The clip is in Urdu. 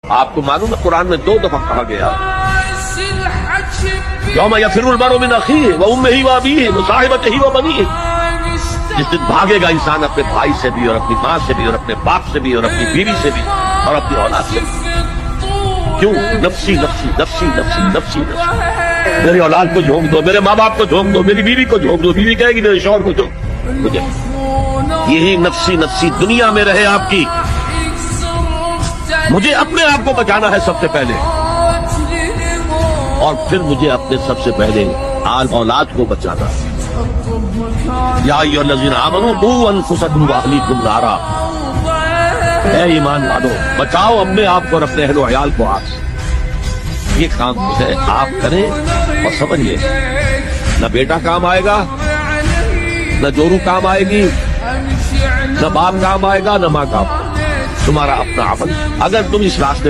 آپ کو معلوم ہے قرآن میں 2 دفعہ کہا گیا یوم یفر المرء من اخیہ وامہ وابیہ وصاحبتہ وبنیہ، جس دن بھاگے گا انسان اپنے بھائی سے بھی اور اپنی ماں سے بھی اور اپنے باپ سے بھی اور اپنی بیوی سے بھی اور اپنی اولاد سے بھی۔ کیوں؟ نفسی نفسی نفسی نفسی نفسی نفسی، میری اولاد کو جھونک دو، میرے ماں باپ کو جھونک دو، میری بیوی کو جھونک دو، بیوی کہے گی میرے شوہر کو جھونک مجھے، یہی نفسی نفسی دنیا میں رہے آپ کی۔ مجھے اپنے آپ کو بچانا ہے سب سے پہلے، اور پھر مجھے اپنے سب سے پہلے آل اولاد کو بچانا ہے۔ یا ایھا الذین آمنوا قوا انفسکم واہلیکم نارا، اے ایمان والو بچاؤ اپنے آپ کو اور اپنے اہل و عیال کو آگ سے۔ یہ کام ہے آپ کریں اور سمجھ لیں، نہ بیٹا کام آئے گا، نہ جورو کام آئے گی، نہ باپ کام آئے گا، نہ ماں کام، تمہارا اپنا عمل۔ اگر تم اس راستے